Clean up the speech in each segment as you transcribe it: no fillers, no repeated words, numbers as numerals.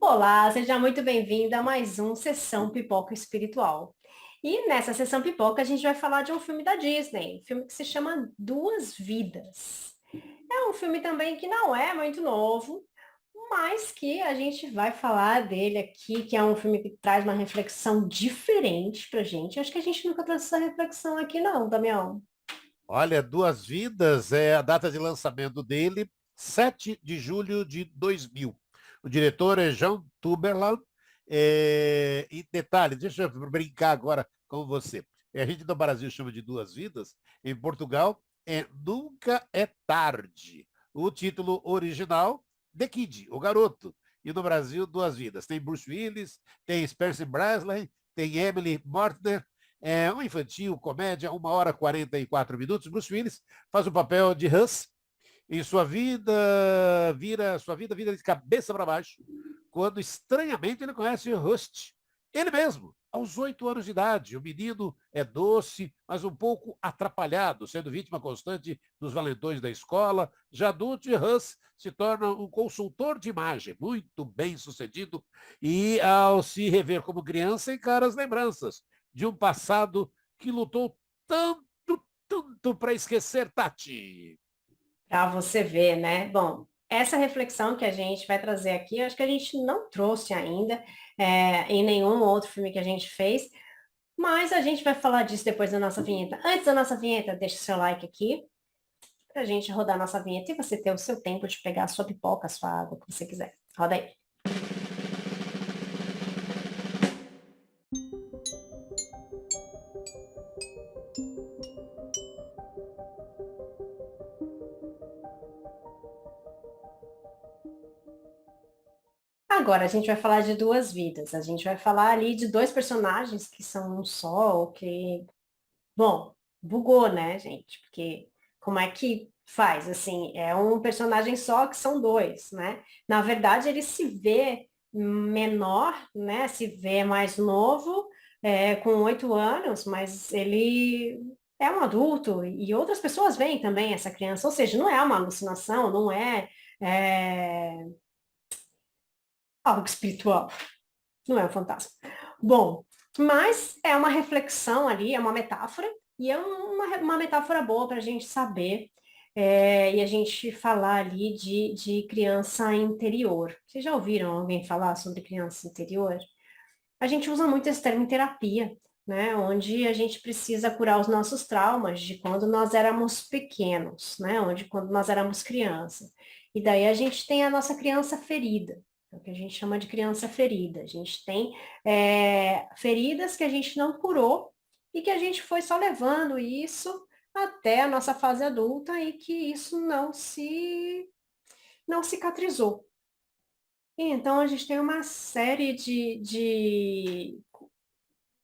Olá, seja muito bem-vindo a mais um Sessão Pipoca Espiritual. E nessa Sessão Pipoca a gente vai falar de um filme da Disney, um filme que se chama Duas Vidas. É um filme também que não é muito novo, mas que a gente vai falar dele aqui, que é um filme que traz uma reflexão diferente pra gente. Acho que a gente nunca trouxe essa reflexão aqui não, Damião. Olha, Duas Vidas é a data de lançamento dele, 7 de julho de 2000. O diretor é Jean Tuberland. E detalhe, deixa eu brincar agora com você. A gente no Brasil chama de Duas Vidas, em Portugal é Nunca é Tarde. O título original, The Kid, o garoto. E no Brasil, Duas Vidas. Tem Bruce Willis, tem Spencer Breslin, tem Emily Mortner. É um infantil, comédia, 1 hora e 44 minutos. Bruce Willis faz o papel de Hus e sua vida vira de cabeça para baixo quando estranhamente ele conhece o Rust, ele mesmo, aos 8 anos de idade. O menino é doce, mas um pouco atrapalhado, sendo vítima constante dos valentões da escola. Já adulto, Hus se torna um consultor de imagem, muito bem sucedido, e ao se rever como criança, encara as lembranças de um passado que lutou tanto, tanto para esquecer, Tati. Para você ver, né? Bom, essa reflexão que a gente vai trazer aqui, eu acho que a gente não trouxe ainda em nenhum outro filme que a gente fez, mas a gente vai falar disso depois da nossa vinheta. Antes da nossa vinheta, deixa o seu like aqui, para a gente rodar a nossa vinheta e você ter o seu tempo de pegar a sua pipoca, a sua água, o que você quiser. Roda aí. Agora a gente vai falar de duas vidas. A gente vai falar ali de dois personagens que são um só, ou que bom, bugou, né, gente? Porque como é que faz? Assim, é um personagem só que são dois, né? Na verdade, ele se vê menor, né? Se vê mais novo, com 8 anos, mas ele é um adulto e outras pessoas veem também essa criança. Ou seja, não é uma alucinação, não é algo espiritual, não é um fantasma. Bom, mas é uma reflexão ali, é uma metáfora, e é uma metáfora boa para a gente saber e a gente falar ali de criança interior. Vocês já ouviram alguém falar sobre criança interior? A gente usa muito esse termo em terapia, né? Onde a gente precisa curar os nossos traumas de quando nós éramos pequenos, né? Onde quando nós éramos crianças. E daí a gente tem a nossa criança ferida, é o que a gente chama de criança ferida. A gente tem feridas que a gente não curou e que a gente foi só levando isso até a nossa fase adulta e que isso não cicatrizou. E então a gente tem uma série de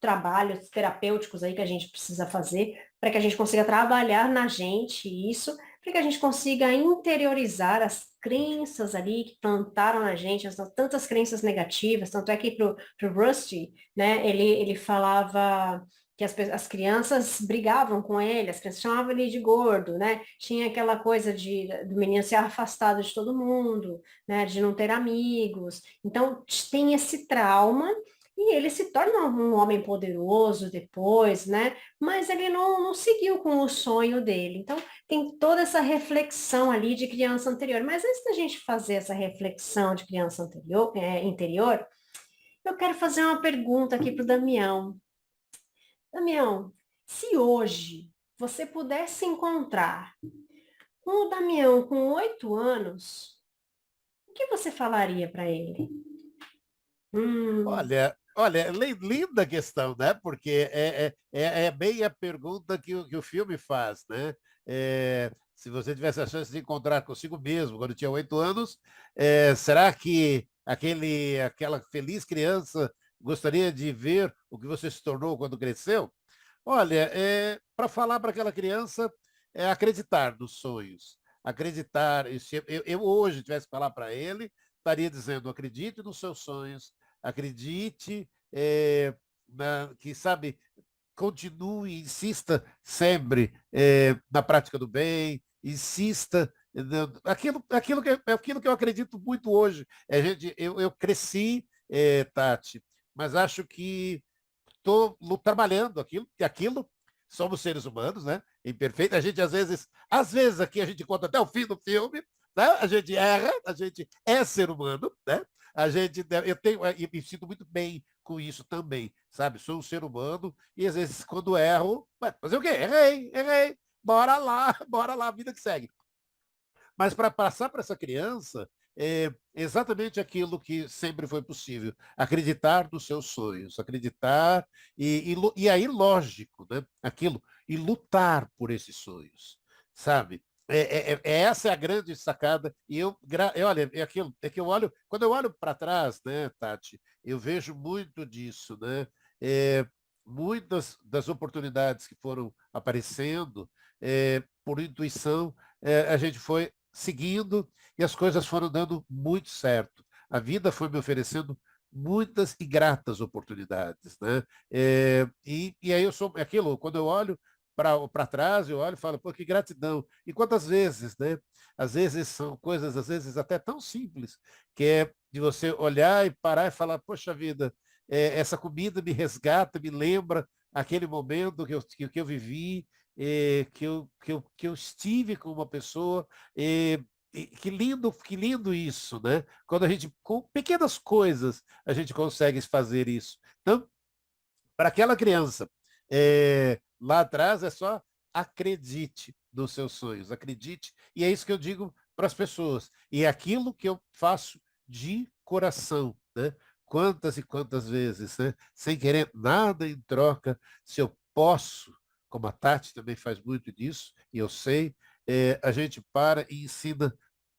trabalhos terapêuticos aí que a gente precisa fazer para que a gente consiga trabalhar na gente isso, para que a gente consiga interiorizar as crenças ali que plantaram na gente, tantas crenças negativas, tanto é que pro Rusty, né, ele falava que as crianças brigavam com ele, as crianças chamavam ele de gordo, né? Tinha aquela coisa do menino ser afastado de todo mundo, né? De não ter amigos. Então, tem esse trauma e ele se torna um homem poderoso depois, né? Mas ele não seguiu com o sonho dele. Então, tem toda essa reflexão ali de criança anterior. Mas antes da gente fazer essa reflexão de criança interior, eu quero fazer uma pergunta aqui para o Damião. Damião, se hoje você pudesse encontrar um Damião com 8 anos, o que você falaria para ele? Hum, Olha, linda questão, né? Porque é bem a pergunta que o filme faz, né? Se você tivesse a chance de encontrar consigo mesmo quando tinha 8 anos, será que aquela feliz criança gostaria de ver o que você se tornou quando cresceu? Olha, para falar para aquela criança, é acreditar nos sonhos. Acreditar. E se eu hoje tivesse que falar para ele, estaria dizendo, acredite nos seus sonhos, acredite, que, sabe, continue, insista sempre na prática do bem, insista Aquilo que eu acredito muito hoje. Eu cresci, Tati, mas acho que estou trabalhando aquilo, somos seres humanos, né? Imperfeito. A gente, às vezes aqui a gente conta até o fim do filme, né? A gente erra, a gente é ser humano, né? Eu tenho, e me sinto muito bem com isso também, sabe? Sou um ser humano e às vezes quando erro, ué, fazer o quê? Errei, bora lá, bora lá, a vida que segue. Mas para passar para essa criança, é exatamente aquilo que sempre foi possível: acreditar nos seus sonhos, acreditar e aí, lógico, né? Aquilo, e lutar por esses sonhos, sabe? Essa é a grande sacada. E olha, é que eu olho, quando eu olho para trás, né, Tati, eu vejo muito disso, né? É, muitas das oportunidades que foram aparecendo, por intuição, a gente foi seguindo e as coisas foram dando muito certo. A vida foi me oferecendo muitas e gratas oportunidades, né? E aí eu sou aquilo, quando eu olho para trás, eu olho e falo, pô, que gratidão. E quantas vezes, né? Às vezes são coisas, às vezes até tão simples, que é de você olhar e parar e falar, poxa vida, essa comida me resgata, me lembra aquele momento que eu vivi, que eu estive com uma pessoa. Que lindo isso, né? Quando a gente, com pequenas coisas, a gente consegue fazer isso. Então, para aquela criança, lá atrás é só acredite nos seus sonhos, acredite. E é isso que eu digo para as pessoas. E é aquilo que eu faço de coração, né? Quantas e quantas vezes, né? Sem querer nada em troca, se eu posso, como a Tati também faz muito disso, e eu sei, a gente para e ensina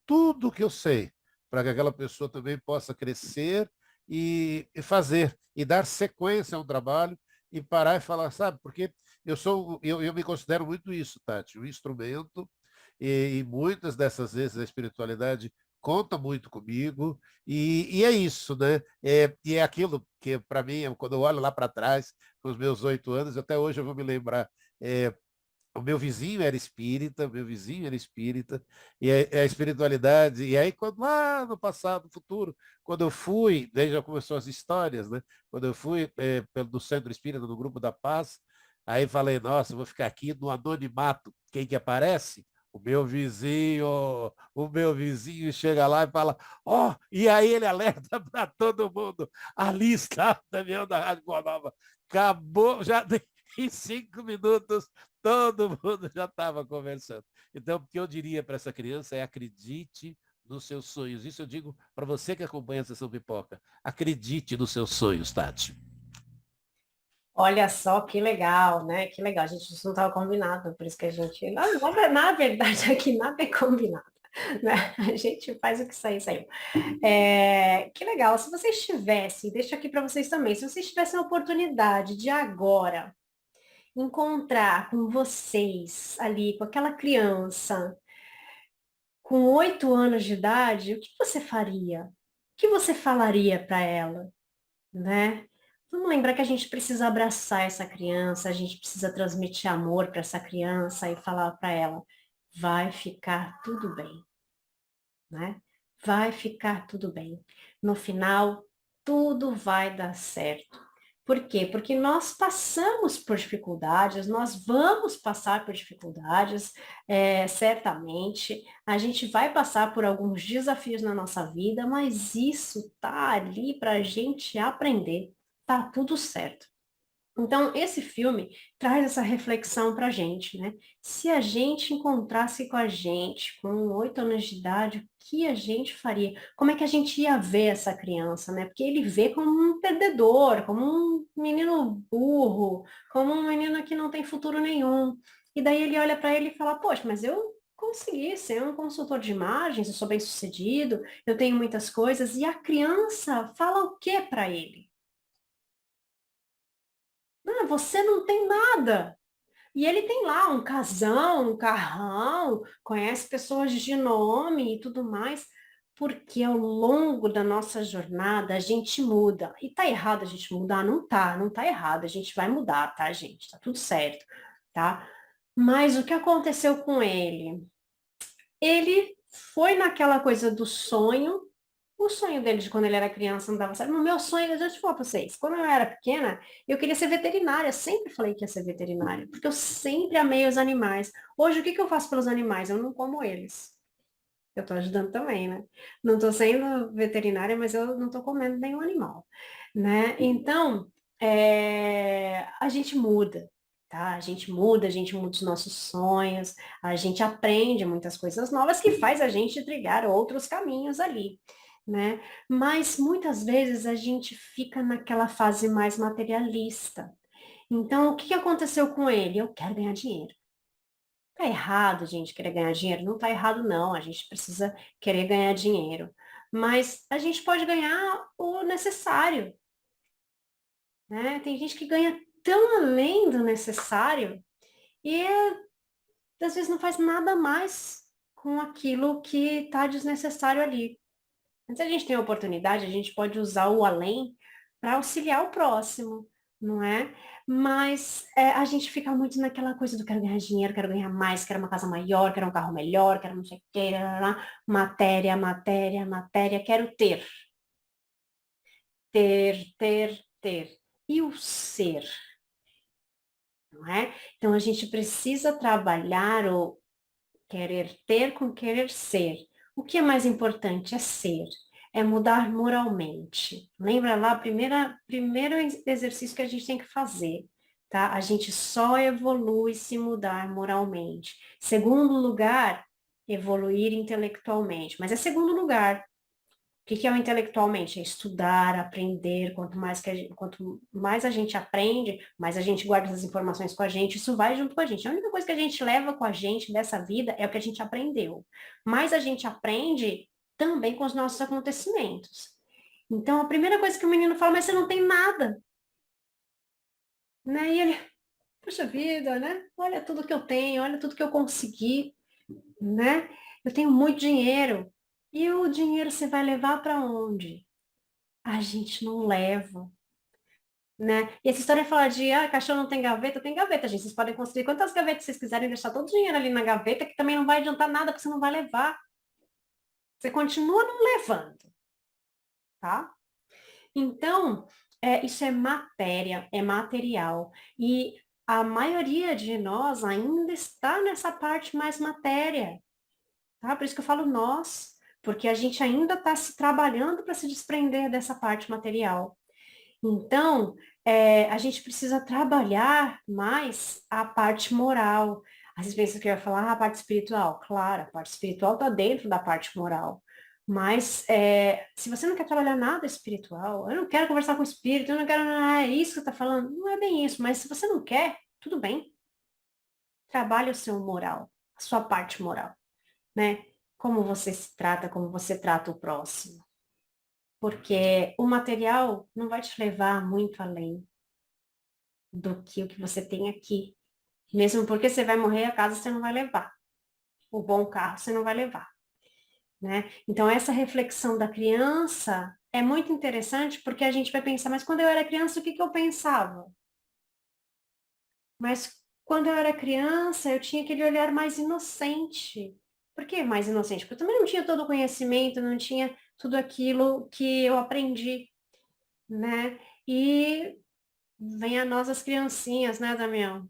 tudo o que eu sei, para que aquela pessoa também possa crescer e fazer, e dar sequência a um trabalho e parar e falar, sabe, porque eu me considero muito isso, Tati, um instrumento, e muitas dessas vezes a espiritualidade conta muito comigo, e é isso, né? E é aquilo que, para mim, quando eu olho lá para trás, com os meus 8 anos, até hoje eu vou me lembrar, o meu vizinho era espírita, e a espiritualidade, e aí quando lá no passado, no futuro, quando eu fui, daí já começou as histórias, né? Quando eu fui do Centro Espírita, do Grupo da Paz, aí falei, nossa, eu vou ficar aqui no anonimato, quem que aparece? O meu vizinho chega lá e fala, ó, e aí ele alerta para todo mundo, ali está o Damião da Rádio Boa Nova, acabou, já em 5 minutos todo mundo já estava conversando. Então, o que eu diria para essa criança é acredite nos seus sonhos. Isso eu digo para você que acompanha a Sessão Pipoca. Acredite nos seus sonhos, Tati. Olha só que legal, né? Que legal. A gente isso não estava combinado, por isso que a gente. Na verdade, aqui nada é combinado, né? A gente faz o que sair, saiu. Que legal. Se vocês tivessem, deixa aqui para vocês também, se vocês tivessem a oportunidade de agora encontrar com vocês ali, com aquela criança, com 8 anos de idade, o que você faria? O que você falaria para ela, né? Vamos lembrar que a gente precisa abraçar essa criança, a gente precisa transmitir amor para essa criança e falar para ela, vai ficar tudo bem, né? Vai ficar tudo bem. No final, tudo vai dar certo. Por quê? Porque nós passamos por dificuldades, nós vamos passar por dificuldades, certamente. A gente vai passar por alguns desafios na nossa vida, mas isso tá ali para a gente aprender. Tá tudo certo. Então, esse filme traz essa reflexão para a gente, né? Se a gente encontrasse com a gente com 8 anos de idade, o que a gente faria? Como é que a gente ia ver essa criança, né? Porque ele vê como um perdedor, como um menino burro, como um menino que não tem futuro nenhum. E daí ele olha para ele e fala, poxa, mas eu consegui ser um consultor de imagens, eu sou bem-sucedido, eu tenho muitas coisas. E a criança fala o que para ele? Ah, você não tem nada. E ele tem lá um casão, um carrão, conhece pessoas de nome e tudo mais, porque ao longo da nossa jornada a gente muda. E tá errado a gente mudar? Não tá, não tá errado. A gente vai mudar, tá, gente? Tá tudo certo, tá? Mas o que aconteceu com ele? ele foi naquela coisa do sonho. O sonho dele de quando ele era criança não dava certo. No meu sonho, eu já te falar para vocês, quando eu era pequena, eu queria ser veterinária. Sempre falei que ia ser veterinária, porque eu sempre amei os animais. Hoje, o que que eu faço pelos animais? Eu não como eles. Eu estou ajudando também, né? Não estou sendo veterinária, mas eu não estou comendo nenhum animal, né? Então, a gente muda, tá? A gente muda os nossos sonhos, a gente aprende muitas coisas novas que faz a gente trilhar outros caminhos ali, né? Mas muitas vezes a gente fica naquela fase mais materialista. Então, o que que aconteceu com ele? Eu quero ganhar dinheiro. Tá errado, gente, querer ganhar dinheiro? Não tá errado, não. A gente precisa querer ganhar dinheiro. Mas a gente pode ganhar o necessário, né? Tem gente que ganha tão além do necessário e às vezes não faz nada mais com aquilo que está desnecessário ali. Mas se a gente tem a oportunidade, a gente pode usar o além para auxiliar o próximo, não é? Mas a gente fica muito naquela coisa do quero ganhar dinheiro, quero ganhar mais, quero uma casa maior, quero um carro melhor, quero não sei o que, matéria, matéria, matéria, quero ter, ter, ter, ter. E o ser, não é? Então a gente precisa trabalhar o querer ter com querer ser. O que é mais importante é ser, é mudar moralmente. Lembra lá, primeiro exercício que a gente tem que fazer, tá? A gente só evolui se mudar moralmente. Segundo lugar, evoluir intelectualmente. Mas é segundo lugar. O que que é o intelectualmente? É estudar, aprender. Quanto mais a gente aprende, mais a gente guarda essas informações com a gente. Isso vai junto com a gente. A única coisa que a gente leva com a gente dessa vida é o que a gente aprendeu. Mas a gente aprende também com os nossos acontecimentos. Então, a primeira coisa que o menino fala, mas você não tem nada, né? E ele, puxa vida, né? Olha tudo que eu tenho, olha tudo que eu consegui, né? Eu tenho muito dinheiro. E o dinheiro você vai levar para onde? A gente não leva, né? E essa história fala de, cachorro não tem gaveta, gente. Vocês podem construir quantas gavetas vocês quiserem, deixar todo o dinheiro ali na gaveta, que também não vai adiantar nada, porque você não vai levar. Você continua não levando, tá? Então, isso é matéria, é material. E a maioria de nós ainda está nessa parte mais matéria, tá? Por isso que eu falo nós, porque a gente ainda está se trabalhando para se desprender dessa parte material. Então, a gente precisa trabalhar mais a parte moral. Às vezes pensa que eu ia falar a parte espiritual. Claro, a parte espiritual está dentro da parte moral. Mas se você não quer trabalhar nada espiritual, eu não quero conversar com o espírito, eu não quero, é isso que está falando. Não é bem isso, mas se você não quer, tudo bem. Trabalhe o seu moral, a sua parte moral, né? Como você se trata, como você trata o próximo. Porque o material não vai te levar muito além do que o que você tem aqui. Mesmo porque você vai morrer, a casa você não vai levar. O bom carro você não vai levar, né? Então, essa reflexão da criança é muito interessante porque a gente vai pensar, mas quando eu era criança, o que que eu pensava? Mas quando eu era criança, eu tinha aquele olhar mais inocente. Por que mais inocente? Porque eu também não tinha todo o conhecimento, não tinha tudo aquilo que eu aprendi, né? E vem a nós as criancinhas, né, Damião?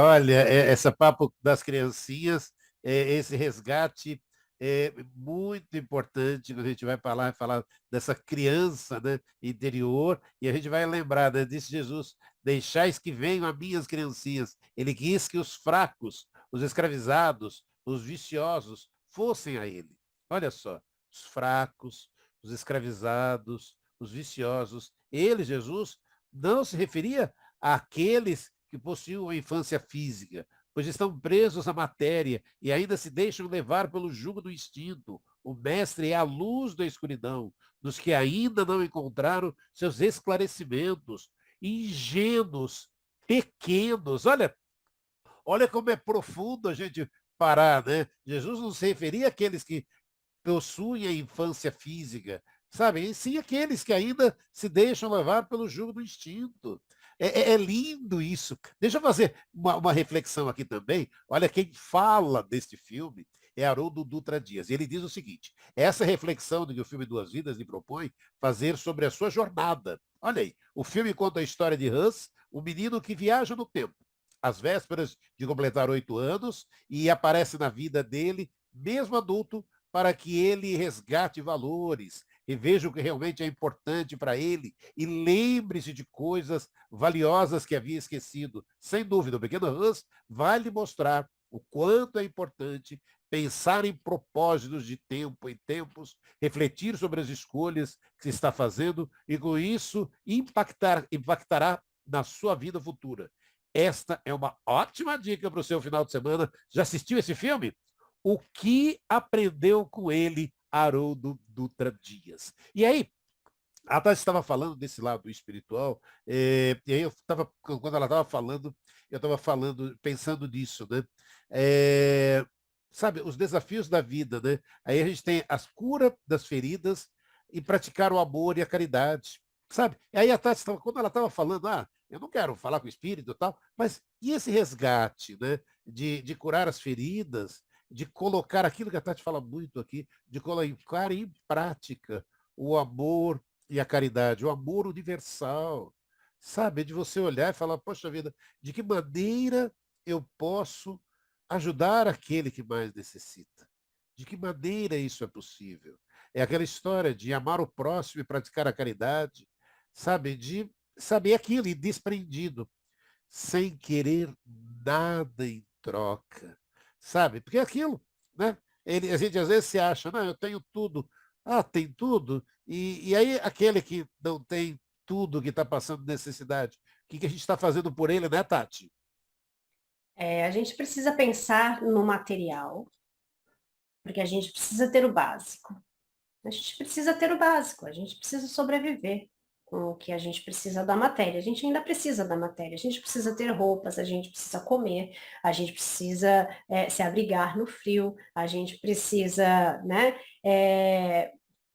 Olha, essa papo das criancinhas, esse resgate é muito importante quando a gente vai falar dessa criança, né, interior, e a gente vai lembrar, né, disse Jesus, deixais que venham as minhas criancinhas. Ele quis que os fracos, os escravizados, os viciosos fossem a ele. Olha só, os fracos, os escravizados, os viciosos. Ele, Jesus, não se referia àqueles que possuem uma infância física, pois estão presos à matéria e ainda se deixam levar pelo jugo do instinto. O mestre é a luz da escuridão, dos que ainda não encontraram seus esclarecimentos, ingênuos, pequenos. Olha como é profundo a gente parar, né? Jesus não se referia àqueles que possuem a infância física, sabe? E sim aqueles que ainda se deixam levar pelo jugo do instinto. É lindo isso. Deixa eu fazer uma reflexão aqui também. Olha, quem fala deste filme é Haroldo Dutra Dias. E ele diz o seguinte: essa reflexão que o filme Duas Vidas lhe propõe fazer sobre a sua jornada. Olha aí, o filme conta a história de Hans, um menino que viaja no tempo, às vésperas de completar 8 anos, e aparece na vida dele, mesmo adulto, para que ele resgate valores, e veja o que realmente é importante para ele, e lembre-se de coisas valiosas que havia esquecido. Sem dúvida, o pequeno Hans vai lhe mostrar o quanto é importante pensar em propósitos de tempo em tempos, refletir sobre as escolhas que se está fazendo e, com isso, impactará na sua vida futura. Esta é uma ótima dica para o seu final de semana. Já assistiu esse filme? O que aprendeu com ele Haroldo Dutra Dias? E aí, a Tati estava falando desse lado espiritual, e aí quando ela estava falando, eu estava falando, pensando nisso, né? É, sabe, os desafios da vida, né? Aí a gente tem as cura das feridas e praticar o amor e a caridade, sabe? E aí a Tati estava, quando ela estava falando, eu não quero falar com o espírito e tal, mas e esse resgate, né? De curar as feridas, de colocar aquilo que a Tati fala muito aqui, de colocar em prática o amor e a caridade, o amor universal, sabe? De você olhar e falar, poxa vida, de que maneira eu posso ajudar aquele que mais necessita? De que maneira isso é possível? É aquela história de amar o próximo e praticar a caridade, sabe? De saber aquilo e desprendido, sem querer nada em troca, sabe? Porque é aquilo, né? A gente às vezes se acha, não, eu tenho tudo. Tem tudo. E aí aquele que não tem tudo, que está passando necessidade, o que a gente está fazendo por ele, né, Tati? A gente precisa pensar no material, porque a gente precisa ter o básico. A gente precisa ter o básico, a gente precisa sobreviver com o que a gente precisa da matéria. A gente ainda precisa da matéria, a gente precisa ter roupas, a gente precisa comer, a gente precisa se abrigar no frio, a gente precisa, né,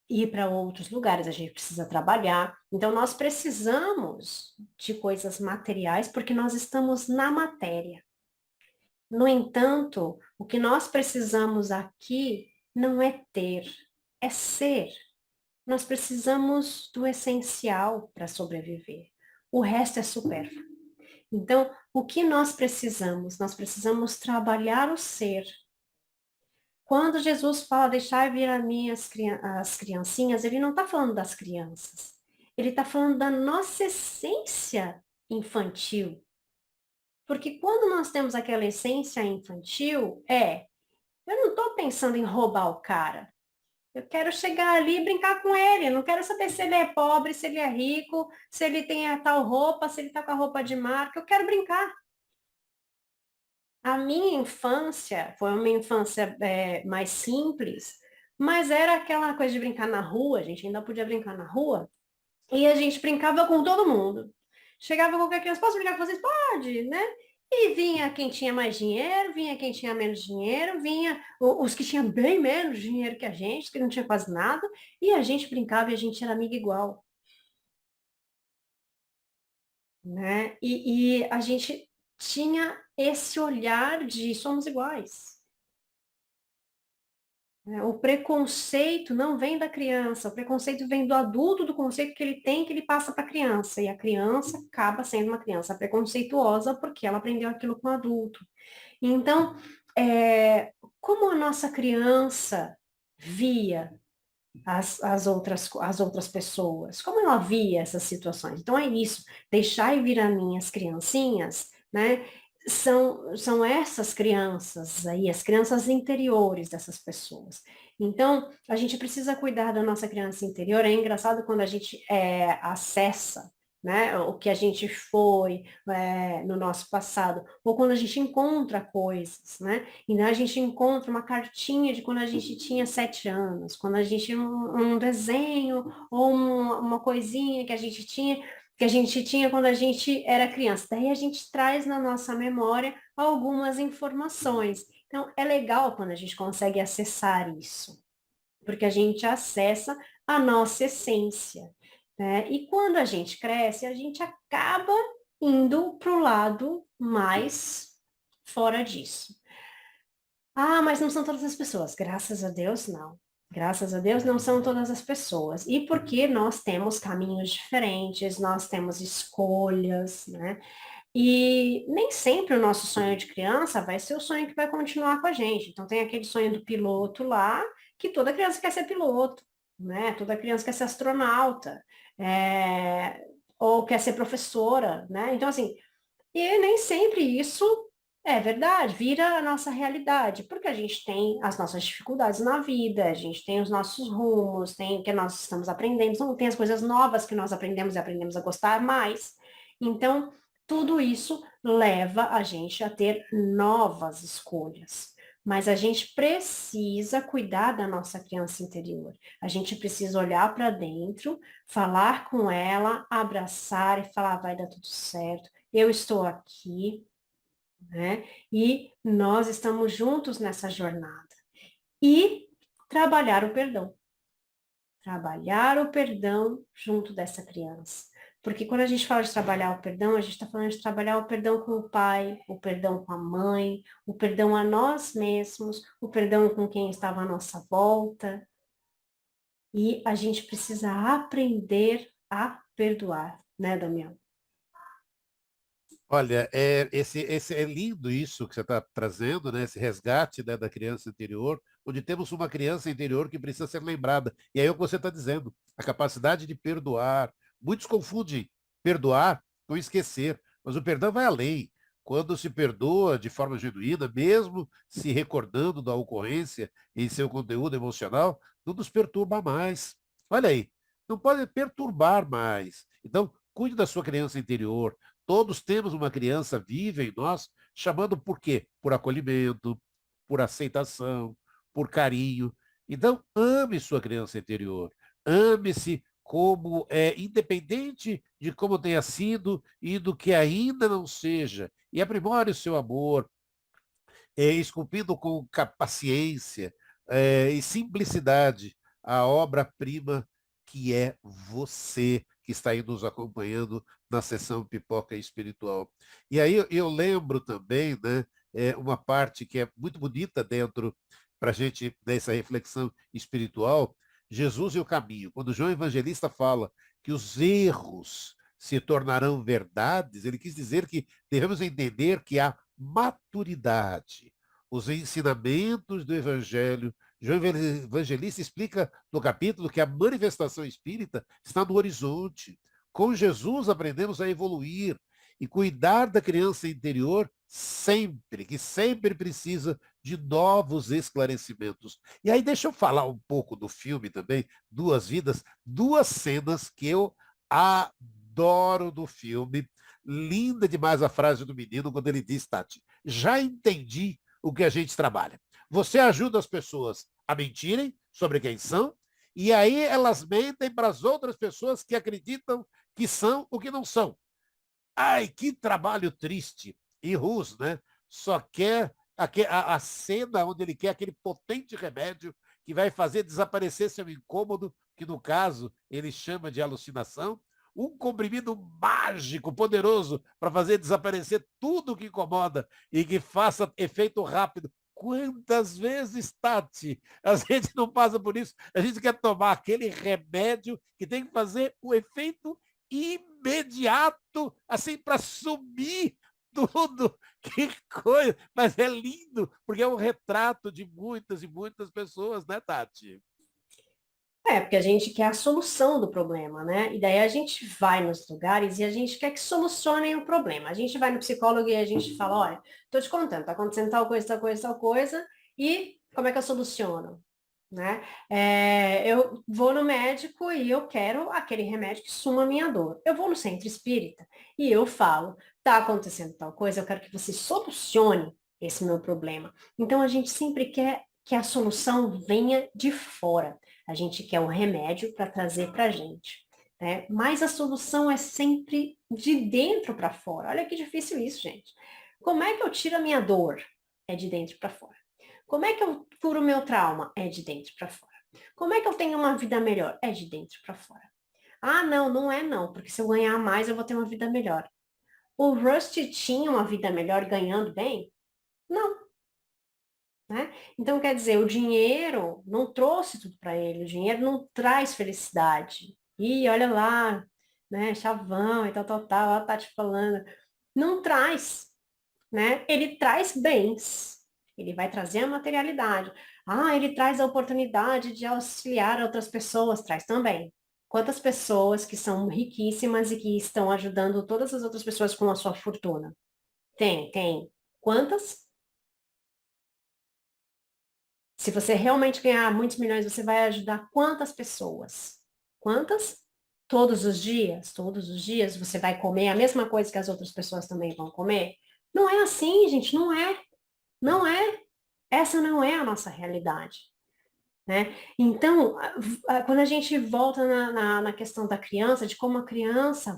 ir para outros lugares, a gente precisa trabalhar. Então, nós precisamos de coisas materiais porque nós estamos na matéria. No entanto, o que nós precisamos aqui não é ter, é ser. Nós precisamos do essencial para sobreviver. O resto é supérfluo. Então, o que nós precisamos? Nós precisamos trabalhar o ser. Quando Jesus fala, deixar vir a mim as criancinhas, ele não está falando das crianças. Ele está falando da nossa essência infantil. Porque quando nós temos aquela essência infantil, eu não estou pensando em roubar o cara. Eu quero chegar ali e brincar com ele. Eu não quero saber se ele é pobre, se ele é rico, se ele tem a tal roupa, se ele está com a roupa de marca. Eu quero brincar. A minha infância foi uma infância mais simples, mas era aquela coisa de brincar na rua. A gente ainda podia brincar na rua. E a gente brincava com todo mundo. Chegava qualquer criança, posso brincar com vocês? Pode, né? E vinha quem tinha mais dinheiro, vinha quem tinha menos dinheiro, vinha os que tinham bem menos dinheiro que a gente, que não tinha quase nada, e a gente brincava e a gente era amiga igual, né? E a gente tinha esse olhar de somos iguais. Né? O preconceito não vem da criança, o preconceito vem do adulto, do conceito que ele tem, que ele passa para a criança. E a criança acaba sendo uma criança preconceituosa porque ela aprendeu aquilo com o adulto. Então, como a nossa criança via as outras pessoas, como ela via essas situações? Então, é isso, deixar e vir a mim as criancinhas, né? São essas crianças aí, as crianças interiores dessas pessoas. Então, a gente precisa cuidar da nossa criança interior. É engraçado quando a gente acessa, né, o que a gente foi no nosso passado, ou quando a gente encontra coisas, né? Então a gente encontra uma cartinha de quando a gente tinha 7 anos, quando a gente um desenho ou uma coisinha que a gente tinha quando a gente era criança. Daí a gente traz na nossa memória algumas informações. Então, é legal quando a gente consegue acessar isso, porque a gente acessa a nossa essência, né? E quando a gente cresce, a gente acaba indo para o lado mais fora disso. Ah, mas não são todas as pessoas. Graças a Deus, não. Graças a Deus, não são todas as pessoas. E porque nós temos caminhos diferentes, nós temos escolhas, né? E nem sempre o nosso sonho de criança vai ser o sonho que vai continuar com a gente. Então, tem aquele sonho do piloto lá, que toda criança quer ser piloto, né? Toda criança quer ser astronauta, é, ou quer ser professora, né? Então, assim, e nem sempre isso é verdade, vira a nossa realidade, porque a gente tem as nossas dificuldades na vida, a gente tem os nossos rumos, tem o que nós estamos aprendendo, então, tem as coisas novas que nós aprendemos e aprendemos a gostar mais. Então, tudo isso leva a gente a ter novas escolhas. Mas a gente precisa cuidar da nossa criança interior. A gente precisa olhar para dentro, falar com ela, abraçar e falar, vai dar tudo certo, eu estou aqui, né? E nós estamos juntos nessa jornada. E trabalhar o perdão. Trabalhar o perdão junto dessa criança. Porque quando a gente fala de trabalhar o perdão, a gente está falando de trabalhar o perdão com o pai, o perdão com a mãe, o perdão a nós mesmos, o perdão com quem estava à nossa volta. E a gente precisa aprender a perdoar, né, Damião? Olha, esse é lindo isso que você está trazendo, né? Esse resgate, né, da criança interior, onde temos uma criança interior que precisa ser lembrada. E aí é o que você está dizendo, a capacidade de perdoar. Muitos confundem perdoar com esquecer, mas o perdão vai além. Quando se perdoa de forma genuína, mesmo se recordando da ocorrência em seu conteúdo emocional, não nos perturba mais. Olha aí, não pode perturbar mais. Então, cuide da sua criança interior. Todos temos uma criança viva em nós, chamando por quê? Por acolhimento, por aceitação, por carinho. Então, ame sua criança interior. Ame-se como é, independente de como tenha sido e do que ainda não seja. E aprimore o seu amor, esculpindo com paciência e simplicidade a obra-prima que é você, que está aí nos acompanhando na sessão Pipoca Espiritual. E aí eu lembro também, né, uma parte que é muito bonita dentro, para a gente, dessa reflexão espiritual, Jesus e o caminho. Quando João Evangelista fala que os erros se tornarão verdades, ele quis dizer que devemos entender que há maturidade. Os ensinamentos do Evangelho. João Evangelista explica no capítulo que a manifestação espírita está no horizonte. Com Jesus aprendemos a evoluir e cuidar da criança interior sempre, que sempre precisa de novos esclarecimentos. E aí deixa eu falar um pouco do filme também, Duas Vidas, duas cenas que eu adoro do filme. Linda demais a frase do menino quando ele diz, Tati, já entendi o que a gente trabalha. Você ajuda as pessoas a mentirem sobre quem são, e aí elas mentem para as outras pessoas que acreditam que são o que não são. Ai, que trabalho triste. E Rus, né? Só quer a cena onde ele quer aquele potente remédio que vai fazer desaparecer seu incômodo, que no caso ele chama de alucinação, um comprimido mágico, poderoso, para fazer desaparecer tudo que incomoda e que faça efeito rápido. Quantas vezes, Tati, a gente não passa por isso? A gente quer tomar aquele remédio que tem que fazer o efeito imediato, assim, para sumir tudo. Que coisa! Mas é lindo, porque é um retrato de muitas e muitas pessoas, né, Tati? É, porque a gente quer a solução do problema, né? E daí a gente vai nos lugares e a gente quer que solucionem o problema. A gente vai no psicólogo e a gente fala, olha, tô te contando, tá acontecendo tal coisa, tal coisa, tal coisa, e como é que eu soluciono? Né? Eu vou no médico e eu quero aquele remédio que suma a minha dor. Eu vou no centro espírita e eu falo, tá acontecendo tal coisa, eu quero que você solucione esse meu problema. Então a gente sempre quer que a solução venha de fora. A gente quer um remédio para trazer para a gente. Né? Mas a solução é sempre de dentro para fora. Olha que difícil isso, gente. Como é que eu tiro a minha dor? É de dentro para fora. Como é que eu curo o meu trauma? É de dentro para fora. Como é que eu tenho uma vida melhor? É de dentro para fora. Ah, não, não é não, porque se eu ganhar mais eu vou ter uma vida melhor. O Rusty tinha uma vida melhor ganhando bem? Não, né? Então, quer dizer, o dinheiro não trouxe tudo para ele, o dinheiro não traz felicidade. E olha lá, né, chavão e tal, tal, tal, ela tá te falando. Não traz, né? Ele traz bens, ele vai trazer a materialidade. Ah, ele traz a oportunidade de auxiliar outras pessoas, traz também. Quantas pessoas que são riquíssimas e que estão ajudando todas as outras pessoas com a sua fortuna? Tem, tem. Quantas? Se você realmente ganhar muitos milhões, você vai ajudar quantas pessoas? Quantas? Todos os dias? Todos os dias você vai comer a mesma coisa que as outras pessoas também vão comer? Não é assim, gente, não é. Não é. Essa não é a nossa realidade, né? Então, quando a gente volta na questão da criança, de como a criança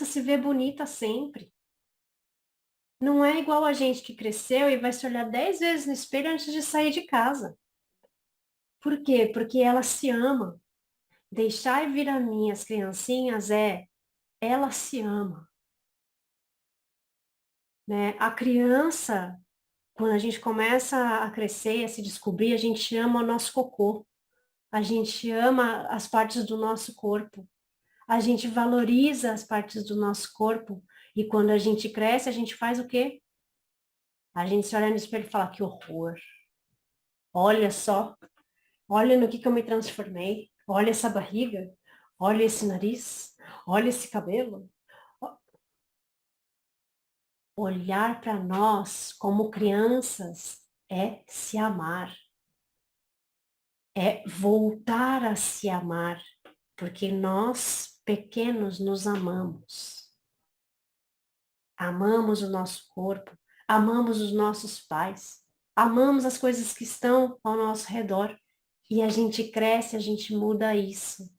se vê bonita sempre. Não é igual a gente que cresceu e vai se olhar 10 vezes no espelho antes de sair de casa. Por quê? Porque ela se ama. Deixar vir a mim as criancinhas ela se ama, né? A criança, quando a gente começa a crescer, a se descobrir, a gente ama o nosso cocô. A gente ama as partes do nosso corpo. A gente valoriza as partes do nosso corpo. E quando a gente cresce, a gente faz o quê? A gente se olha no espelho e fala, que horror. Olha só, olha no que eu me transformei. Olha essa barriga. Olha esse nariz. Olha esse cabelo. Olhar para nós como crianças é se amar. É voltar a se amar. Porque nós, pequenos, nos amamos. Amamos o nosso corpo, amamos os nossos pais, amamos as coisas que estão ao nosso redor. E a gente cresce, a gente muda isso.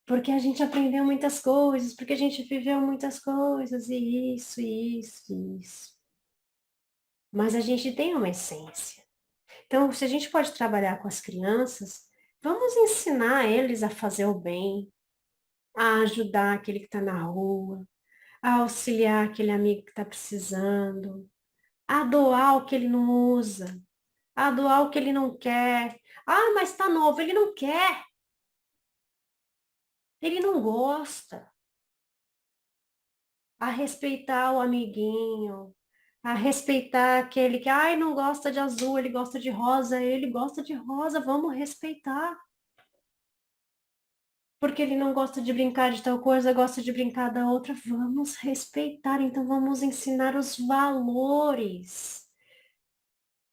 Porque a gente aprendeu muitas coisas, porque a gente viveu muitas coisas, e isso. Mas a gente tem uma essência. Então, se a gente pode trabalhar com as crianças, vamos ensinar eles a fazer o bem, a ajudar aquele que está na rua, a auxiliar aquele amigo que está precisando, a doar o que ele não usa, a doar o que ele não quer. Ah, mas tá novo, ele não quer, ele não gosta. A respeitar o amiguinho, a respeitar aquele que, ai, não gosta de azul, ele gosta de rosa, ele gosta de rosa, vamos respeitar. Porque ele não gosta de brincar de tal coisa, gosta de brincar da outra, vamos respeitar. Então vamos ensinar os valores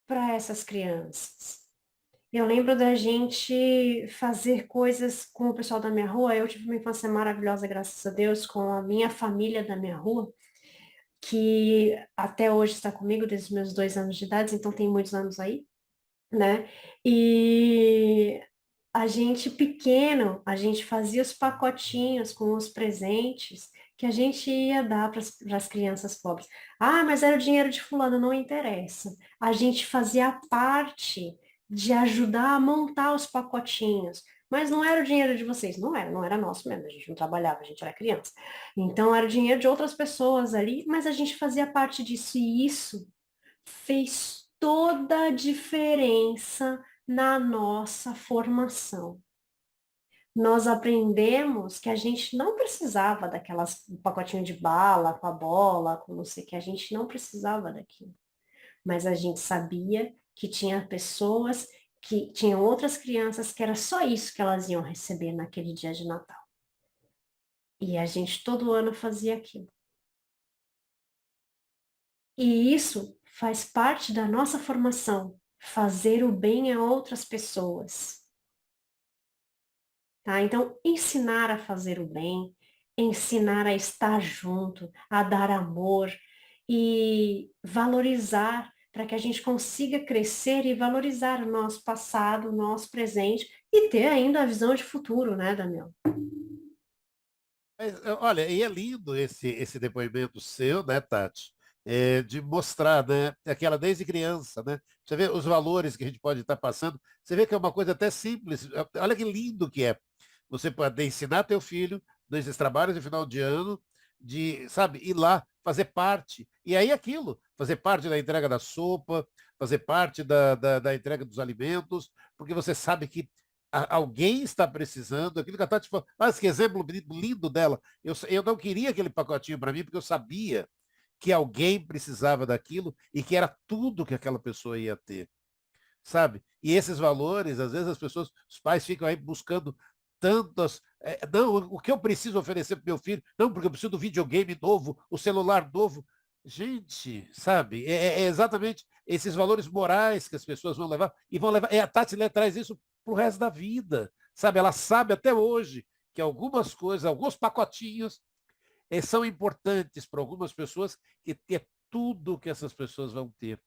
para essas crianças. Eu lembro da gente fazer coisas com o pessoal da minha rua. Eu tive uma infância maravilhosa, graças a Deus, com a minha família da minha rua, que até hoje está comigo desde os meus 2 anos de idade, então tem muitos anos aí, né? E a gente pequeno, a gente fazia os pacotinhos com os presentes que a gente ia dar para as crianças pobres. Ah, mas era o dinheiro de fulano, não interessa. A gente fazia parte de ajudar a montar os pacotinhos. Mas não era o dinheiro de vocês, não era nosso mesmo, a gente não trabalhava, a gente era criança. Então era o dinheiro de outras pessoas ali, mas a gente fazia parte disso e isso fez toda a diferença na nossa formação. Nós aprendemos que a gente não precisava daquelas um pacotinho de bala com a bola, com não sei o que, a gente não precisava daquilo. Mas a gente sabia que tinha pessoas que tinham outras crianças que era só isso que elas iam receber naquele dia de Natal. E a gente todo ano fazia aquilo. E isso faz parte da nossa formação, fazer o bem a outras pessoas. Tá? Então, ensinar a fazer o bem, ensinar a estar junto, a dar amor e valorizar para que a gente consiga crescer e valorizar o nosso passado, o nosso presente e ter ainda a visão de futuro, né, Daniel? Mas, olha, e é lindo esse depoimento seu, né, Tati? De mostrar, né, aquela desde criança, né? Você vê os valores que a gente pode estar passando. Você vê que é uma coisa até simples. Olha que lindo que é. Você poder ensinar teu filho nesses trabalhos de final de ano, sabe, ir lá, fazer parte. E aí aquilo, fazer parte da entrega da sopa, fazer parte da entrega dos alimentos, porque você sabe que alguém está precisando, aquilo que a Tati falou, mas que exemplo lindo dela. Eu não queria aquele pacotinho para mim, porque eu sabia que alguém precisava daquilo e que era tudo que aquela pessoa ia ter, sabe? E esses valores, às vezes as pessoas, os pais ficam aí buscando tantas. Não, o que eu preciso oferecer para meu filho? Não, porque eu preciso do videogame novo, o celular novo. Gente, sabe? É exatamente esses valores morais que as pessoas vão levar e vão levar. A Tati Lé traz isso para o resto da vida, sabe? Ela sabe até hoje que algumas coisas, alguns pacotinhos são importantes para algumas pessoas que é tudo que essas pessoas vão ter.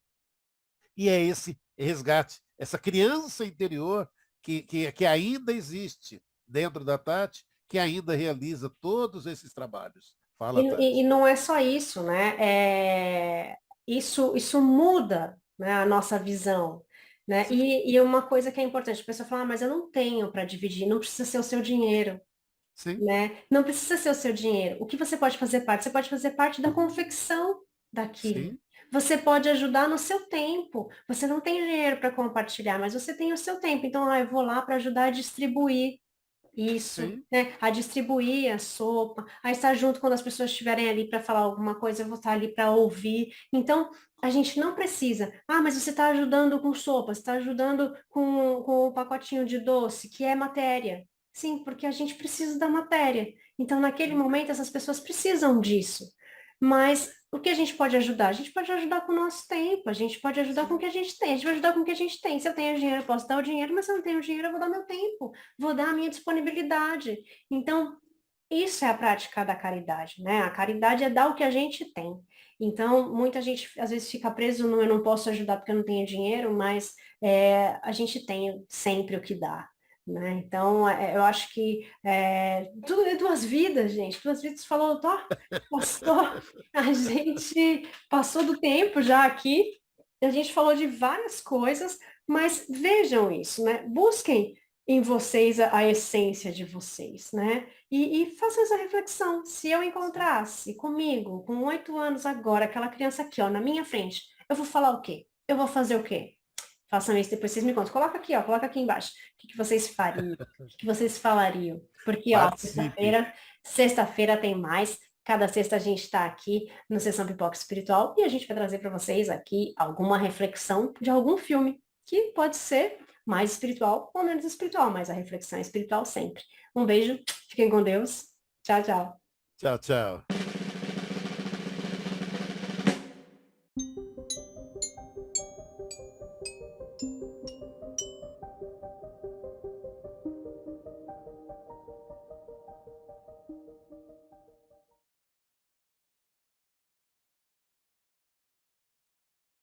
E é esse resgate, essa criança interior que ainda existe dentro da Tati, que ainda realiza todos esses trabalhos. E, Fala, e Tati. não é só isso, né? Isso muda, né, a nossa visão. Né? Sim, E uma coisa que é importante, a pessoa fala, mas eu não tenho para dividir, não precisa ser o seu dinheiro. sim, Né? Não precisa ser o seu dinheiro. O que você pode fazer parte? Você pode fazer parte da confecção daquilo. sim, Você pode ajudar no seu tempo. Você não tem dinheiro para compartilhar, mas você tem o seu tempo. Então, eu vou lá para ajudar a distribuir isso, sim, né? A distribuir a sopa, a estar junto quando as pessoas estiverem ali para falar alguma coisa, eu vou estar ali para ouvir. Então, a gente não precisa. Ah, mas você está ajudando com sopa, você está ajudando com o pacotinho de doce, que é matéria. Sim, porque a gente precisa da matéria. Então, naquele sim, momento, essas pessoas precisam disso. Mas o que a gente pode ajudar? A gente pode ajudar com o nosso tempo, a gente pode ajudar com o sim, que a gente tem, a gente vai ajudar com o que a gente tem. Se eu tenho dinheiro, eu posso dar o dinheiro, mas se eu não tenho dinheiro, eu vou dar meu tempo, vou dar a minha disponibilidade. Então, isso é a prática da caridade, né? A caridade é dar o que a gente tem. Então, muita gente às vezes fica preso no eu não posso ajudar porque eu não tenho dinheiro, mas a gente tem sempre o que dar. Né? Então, eu acho que tudo é duas vidas, gente. Duas vidas falou, tá? Passou, a gente passou do tempo já aqui, a gente falou de várias coisas, mas vejam isso, né? Busquem em vocês a essência de vocês, né? E façam essa reflexão. Se eu sim. encontrasse comigo, com 8 anos agora, aquela criança aqui, ó, na minha frente, eu vou falar o quê? Eu vou fazer o quê? Façam isso, depois vocês me contam. Coloca aqui, ó, coloca aqui embaixo. O que que vocês fariam? O que que vocês falariam? Porque, ó, Participe. sexta-feira tem mais. Cada sexta a gente está aqui no Sessão Pipoca Espiritual e a gente vai trazer para vocês aqui alguma reflexão de algum filme, que pode ser mais espiritual ou menos espiritual, mas a reflexão é espiritual sempre. Um beijo, fiquem com Deus. Tchau, tchau. Tchau, tchau.